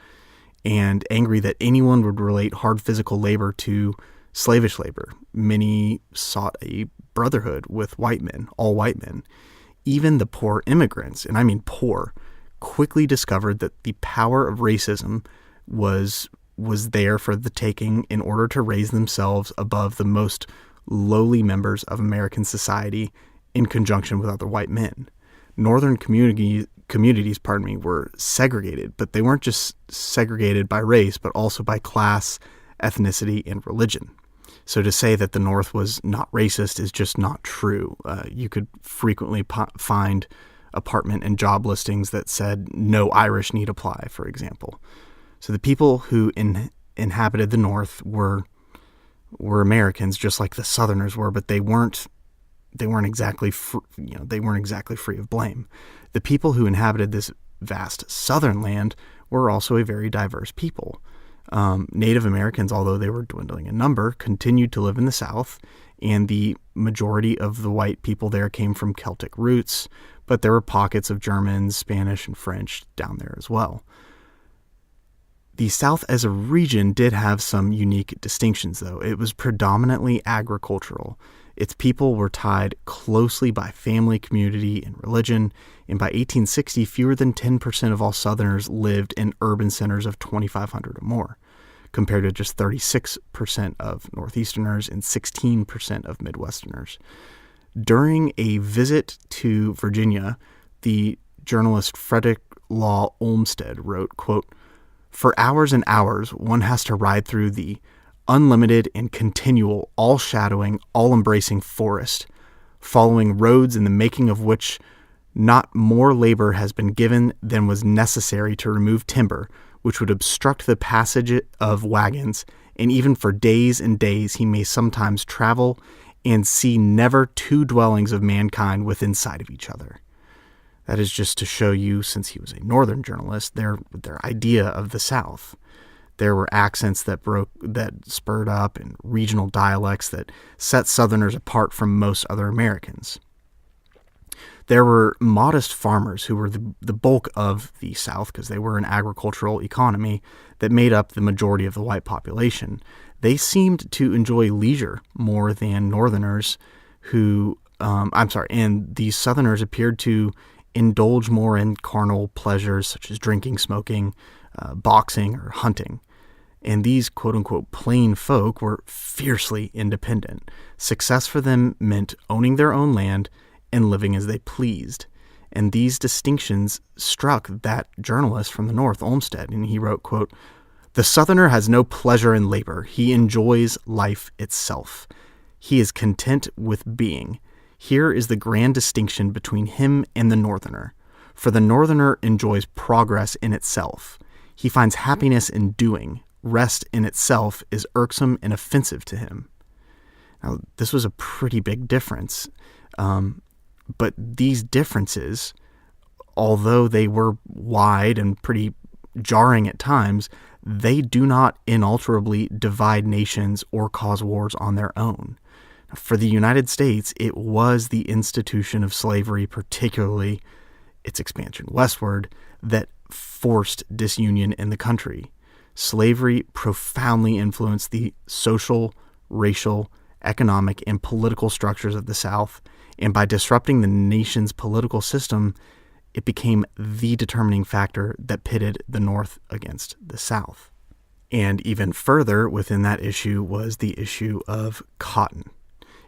and angry that anyone would relate hard physical labor to slavish labor. Many sought a brotherhood with white men, all white men. Even the poor immigrants, and I mean poor, quickly discovered that the power of racism was there for the taking in order to raise themselves above the most lowly members of American society in conjunction with other white men. Northern communities, were segregated, but they weren't just segregated by race, but also by class, ethnicity, and religion. So to say that the North was not racist is just not true. You could frequently find apartment and job listings that said no Irish need apply, for example. So the people who inhabited the North were Americans, just like the Southerners were, but they weren't exactly free of blame. The people who inhabited this vast southern land were also a very diverse people. Native Americans, although they were dwindling in number, continued to live in the South, and the majority of the white people there came from Celtic roots, but there were pockets of Germans, Spanish, and French down there as well. The South as a region did have some unique distinctions, though. It was predominantly agricultural. Its people were tied closely by family, community, and religion, and by 1860, fewer than 10% of all Southerners lived in urban centers of 2,500 or more, compared to just 36% of Northeasterners and 16% of Midwesterners. During a visit to Virginia, the journalist Frederick Law Olmsted wrote, quote, "For hours and hours, one has to ride through the unlimited and continual, all-shadowing, all-embracing forest, following roads in the making of which not more labor has been given than was necessary to remove timber, which would obstruct the passage of wagons, and even for days and days he may sometimes travel and see never two dwellings of mankind within sight of each other." That is just to show you, since he was a northern journalist, their idea of the South. There were accents that spurred up, and regional dialects that set Southerners apart from most other Americans. There were modest farmers who were the bulk of the South, because they were an agricultural economy that made up the majority of the white population. They seemed to enjoy leisure more than Northerners and these Southerners appeared to indulge more in carnal pleasures such as drinking, smoking, boxing, or hunting. And these quote-unquote plain folk were fiercely independent. Success for them meant owning their own land and living as they pleased. And these distinctions struck that journalist from the North, Olmsted, and he wrote, quote, "The Southerner has no pleasure in labor. He enjoys life itself. He is content with being. Here is the grand distinction between him and the Northerner. For the Northerner enjoys progress in itself. He finds happiness in doing. Rest in itself is irksome and offensive to him." Now, this was a pretty big difference. But these differences, although they were wide and pretty jarring at times, they do not inalterably divide nations or cause wars on their own. For the United States, it was the institution of slavery, particularly its expansion westward, that forced disunion in the country. Slavery profoundly influenced the social, racial, economic, and political structures of the South, and by disrupting the nation's political system, it became the determining factor that pitted the North against the South. And even further within that issue was the issue of cotton.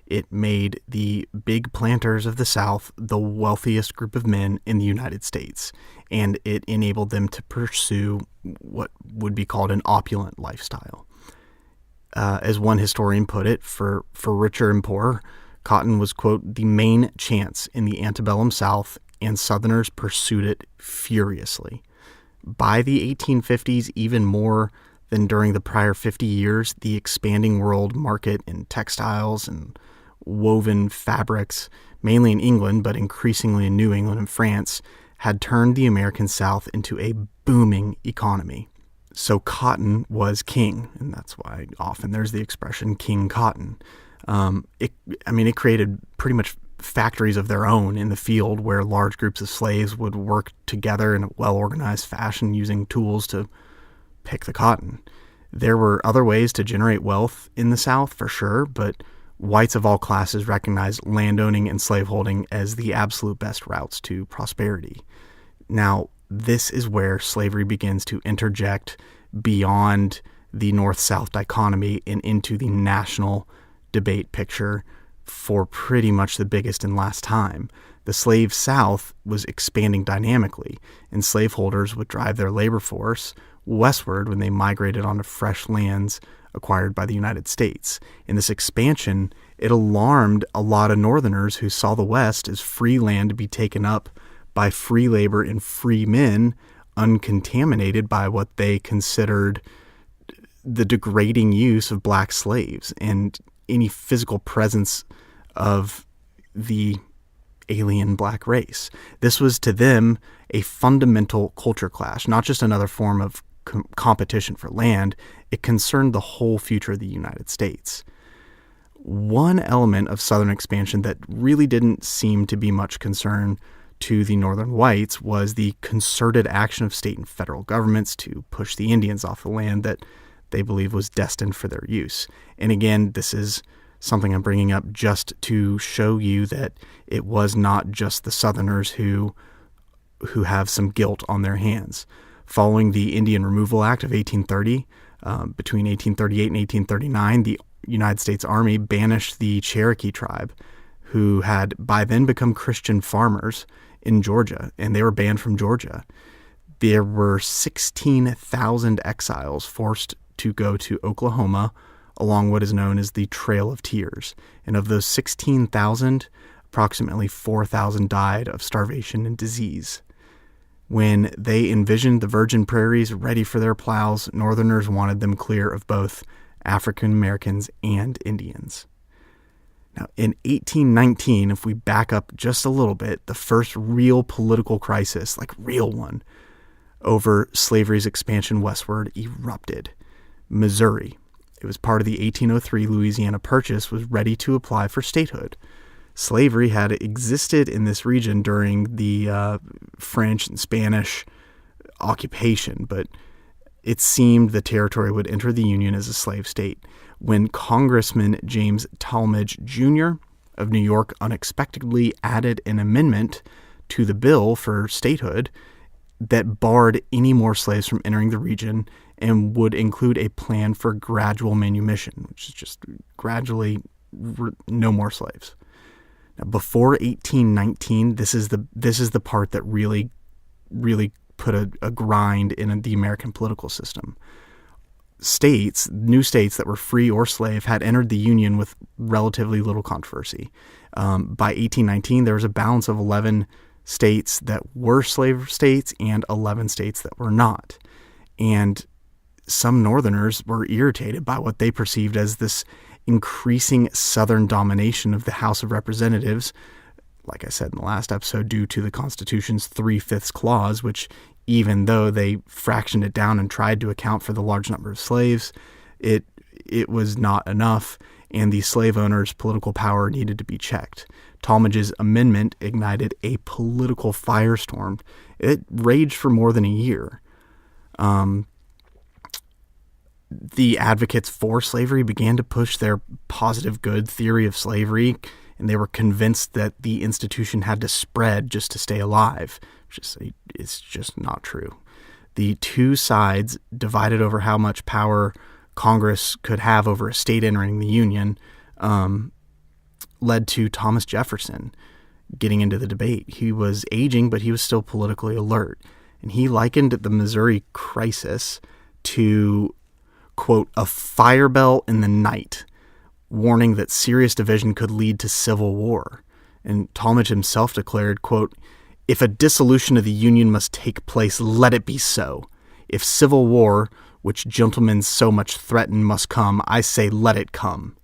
It made the big planters of the South the wealthiest group of men in the United States, and it enabled them to pursue what would be called an opulent lifestyle. As one historian put it, for richer and poorer, cotton was, quote, "the main chance in the antebellum South, and Southerners pursued it furiously." By the 1850s, even more than during the prior 50 years, the expanding world market in textiles and woven fabrics, mainly in England, but increasingly in New England and France, had turned the American South into a booming economy. So cotton was king, and that's why often there's the expression King Cotton. It created pretty much factories of their own in the field where large groups of slaves would work together in a well-organized fashion using tools to pick the cotton. There were other ways to generate wealth in the South, for sure, but whites of all classes recognized landowning and slaveholding as the absolute best routes to prosperity. Now, this is where slavery begins to interject beyond the North-South dichotomy and into the national debate picture for pretty much the biggest and last time. The slave South was expanding dynamically, and slaveholders would drive their labor force westward when they migrated onto fresh lands acquired by the United States. In this expansion, it alarmed a lot of Northerners who saw the West as free land to be taken up by free labor and free men, uncontaminated by what they considered the degrading use of black slaves and any physical presence of the alien black race. This was to them a fundamental culture clash, not just another form of competition for land. It concerned the whole future of the United States. One element of Southern expansion that really didn't seem to be much concern to the Northern whites was the concerted action of state and federal governments to push the Indians off the land that they believed was destined for their use. And again, this is something I'm bringing up just to show you that it was not just the Southerners who have some guilt on their hands. Following the Indian Removal Act of 1830, between 1838 and 1839, the United States Army banished the Cherokee tribe, who had by then become Christian farmers in Georgia, and they were banned from Georgia. There were 16,000 exiles forced to go to Oklahoma along what is known as the Trail of Tears. And of those 16,000, approximately 4,000 died of starvation and disease. When they envisioned the virgin prairies ready for their plows, Northerners wanted them clear of both African Americans and Indians. Now, in 1819, if we back up just a little bit, the first real political crisis, like real one, over slavery's expansion westward erupted. Missouri. It was part of the 1803 Louisiana Purchase, was ready to apply for statehood. Slavery had existed in this region during the French and Spanish occupation, but it seemed the territory would enter the Union as a slave state when Congressman James Talmadge Jr. of New York unexpectedly added an amendment to the bill for statehood that barred any more slaves from entering the region and would include a plan for gradual manumission, which is just gradually no more slaves. Now, before 1819, this is the part that really put a grind in the American political system. New states that were free or slave had entered the Union with relatively little controversy. By 1819, there was a balance of 11 states that were slave states and 11 states that were not. And some Northerners were irritated by what they perceived as this increasing Southern domination of the House of Representatives, like I said in the last episode, due to the Constitution's 3/5 clause, which even though they fractioned it down and tried to account for the large number of slaves, it was not enough, and the slave owners' political power needed to be checked. Talmadge's amendment ignited a political firestorm. It raged for more than a year. The advocates for slavery began to push their positive good theory of slavery, and they were convinced that the institution had to spread just to stay alive. It's just not true. The two sides divided over how much power Congress could have over a state entering the Union, led to Thomas Jefferson getting into the debate. He was aging, but he was still politically alert. And he likened the Missouri crisis to, quote, a fire bell in the night, warning that serious division could lead to civil war. And Talmadge himself declared, quote, if a dissolution of the Union must take place, let it be so. If civil war, which gentlemen so much threaten, must come, I say let it come.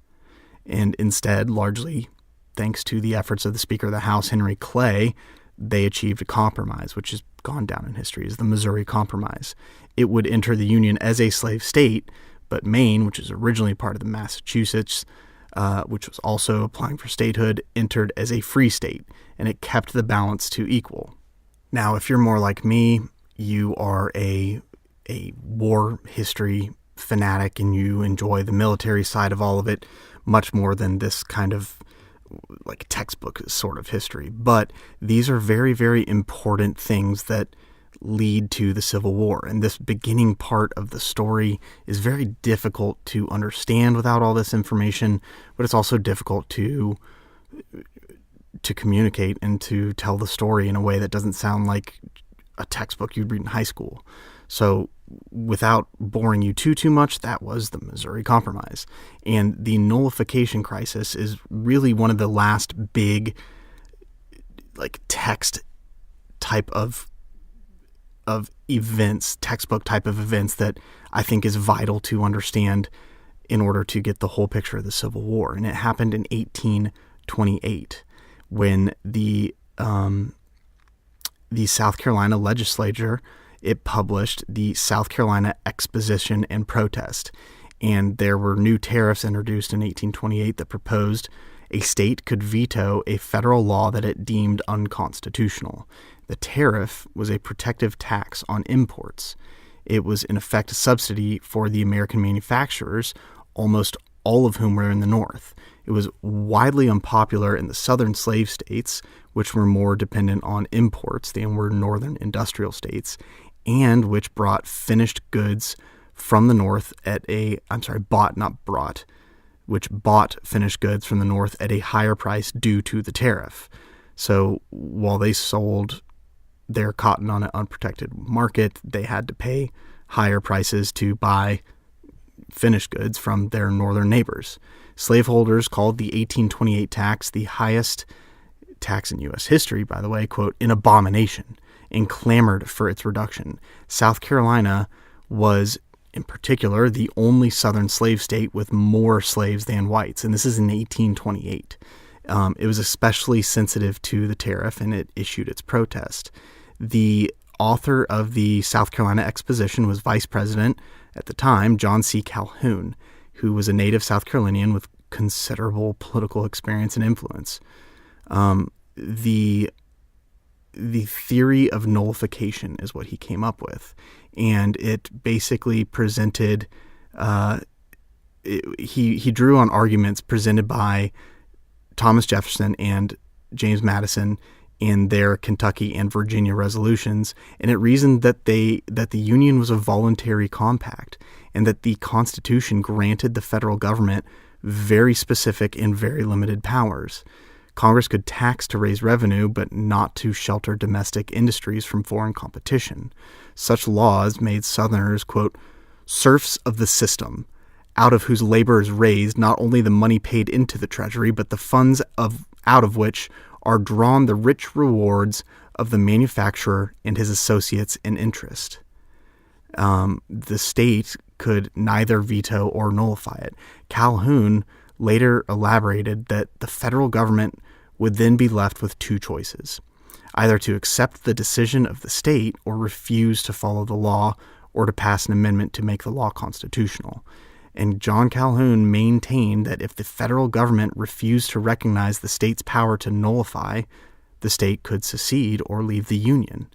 And instead, largely thanks to the efforts of the Speaker of the House, Henry Clay, they achieved a compromise, which has gone down in history as the Missouri Compromise. It would enter the Union as a slave state, but Maine, which is originally part of the Massachusetts, which was also applying for statehood, entered as a free state, and it kept the balance to equal. Now, if you're more like me, you are a war history fanatic and you enjoy the military side of all of it much more than this kind of like textbook sort of history. But these are very, very important things that lead to the Civil War. And this beginning part of the story is very difficult to understand without all this information, but it's also difficult to communicate and to tell the story in a way that doesn't sound like a textbook you'd read in high school. So without boring you too much, that was the Missouri Compromise. And the nullification crisis is really one of the last big text type of events, textbook type of events that I think is vital to understand in order to get the whole picture of the Civil War. And it happened in 1828 when the South Carolina legislature, it published the South Carolina Exposition and Protest. And there were new tariffs introduced in 1828 that proposed a state could veto a federal law that it deemed unconstitutional. The tariff was a protective tax on imports. It was in effect a subsidy for the American manufacturers, almost all of whom were in the North. It was widely unpopular in the southern slave states, which were more dependent on imports than were northern industrial states, and which brought finished goods from the North which bought finished goods from the North at a higher price due to the tariff. So while they sold their cotton on an unprotected market, they had to pay higher prices to buy finished goods from their northern neighbors. Slaveholders called the 1828 tax the highest tax in U.S. history, by the way, quote, an abomination, and clamored for its reduction. South Carolina was, in particular, the only southern slave state with more slaves than whites, and this is in 1828. It was especially sensitive to the tariff, and it issued its protest. The author of the South Carolina Exposition was Vice President at the time, John C. Calhoun, who was a native South Carolinian with considerable political experience and influence. The theory of nullification is what he came up with, and it basically presented. He drew on arguments presented by Thomas Jefferson and James Madison in their Kentucky and Virginia resolutions, and it reasoned that the Union was a voluntary compact and that the Constitution granted the federal government very specific and very limited powers. Congress could tax to raise revenue, but not to shelter domestic industries from foreign competition. Such laws made Southerners, quote, serfs of the system, out of whose labor is raised not only the money paid into the treasury, but the funds out of which are drawn the rich rewards of the manufacturer and his associates in interest. The state could neither veto or nullify it. Calhoun later elaborated that the federal government would then be left with two choices, either to accept the decision of the state or refuse to follow the law or to pass an amendment to make the law constitutional. And John Calhoun maintained that if the federal government refused to recognize the state's power to nullify, the state could secede or leave the Union.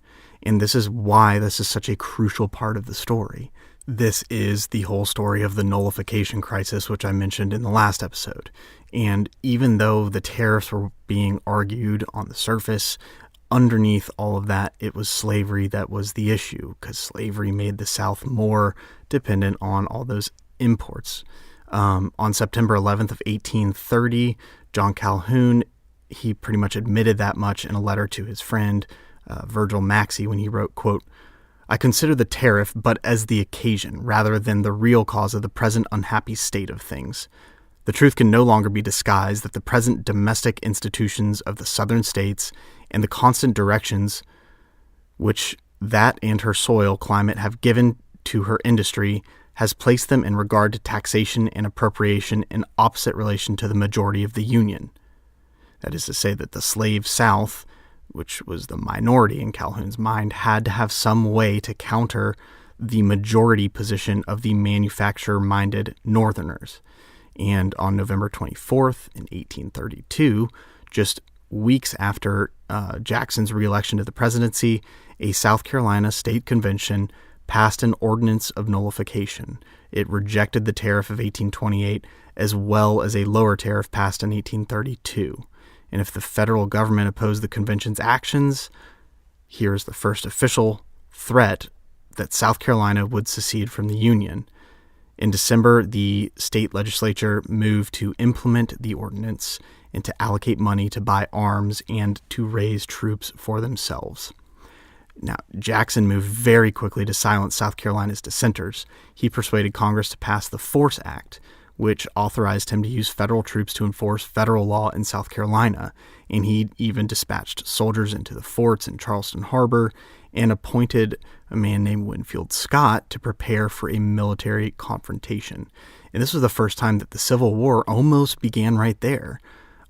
And this is why this is such a crucial part of the story. This is the whole story of the nullification crisis, which I mentioned in the last episode. And even though the tariffs were being argued on the surface, underneath all of that, it was slavery that was the issue, because slavery made the South more dependent on all those imports. On September 11th of 1830, John Calhoun, he pretty much admitted that much in a letter to his friend Virgil Maxey when he wrote, quote, I consider the tariff but as the occasion rather than the real cause of the present unhappy state of things. The truth can no longer be disguised that the present domestic institutions of the southern states and the constant directions which that and her soil climate have given to her industry has placed them in regard to taxation and appropriation in opposite relation to the majority of the Union. That is to say that the slave South, which was the minority in Calhoun's mind, had to have some way to counter the majority position of the manufacturer-minded Northerners. And on November 24th in 1832, just weeks after Jackson's reelection to the presidency, a South Carolina state convention passed an ordinance of nullification. It rejected the tariff of 1828 as well as a lower tariff passed in 1832. And if the federal government opposed the convention's actions, here's the first official threat that South Carolina would secede from the Union. In December, the state legislature moved to implement the ordinance and to allocate money to buy arms and to raise troops for themselves. Now, Jackson moved very quickly to silence South Carolina's dissenters. He persuaded Congress to pass the Force Act, which authorized him to use federal troops to enforce federal law in South Carolina, and he even dispatched soldiers into the forts in Charleston Harbor and appointed a man named Winfield Scott to prepare for a military confrontation. And this was the first time that the Civil War almost began right there.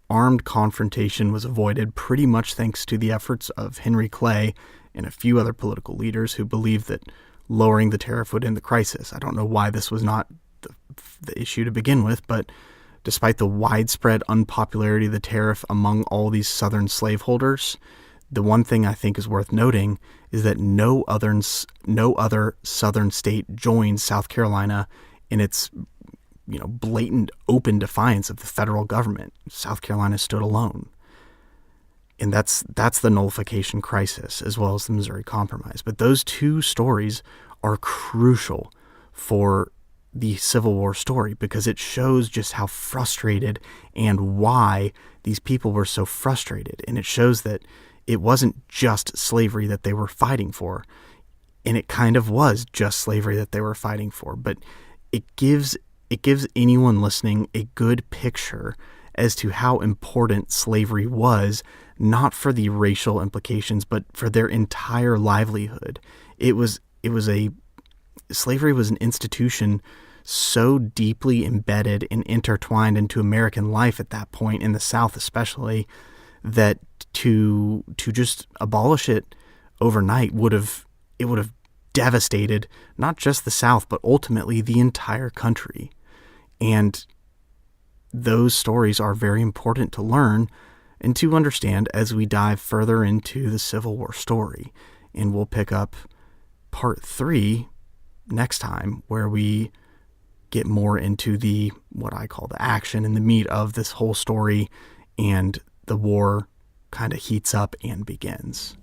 Armed confrontation was avoided pretty much thanks to the efforts of Henry Clay and a few other political leaders who believed that lowering the tariff would end the crisis. I don't know why this was not the issue to begin with, but despite the widespread unpopularity of the tariff among all these Southern slaveholders, the one thing I think is worth noting is that no other Southern state joined South Carolina in its blatant open defiance of the federal government. South Carolina stood alone. And that's the nullification crisis as well as the Missouri Compromise. But those two stories are crucial for the Civil War story because it shows just how frustrated and why these people were so frustrated. And it shows that it wasn't just slavery that they were fighting for. And it kind of was just slavery that they were fighting for. But it gives anyone listening a good picture as to how important slavery was, not for the racial implications, but for their entire livelihood. Slavery was an institution so deeply embedded and intertwined into American life at that point, in the South especially, that to just abolish it overnight would have devastated not just the South, but ultimately the entire country. And those stories are very important to learn and to understand as we dive further into the Civil War story. And we'll pick up part 3 next time, where we get more into what I call the action and the meat of this whole story, and the war kind of heats up and begins.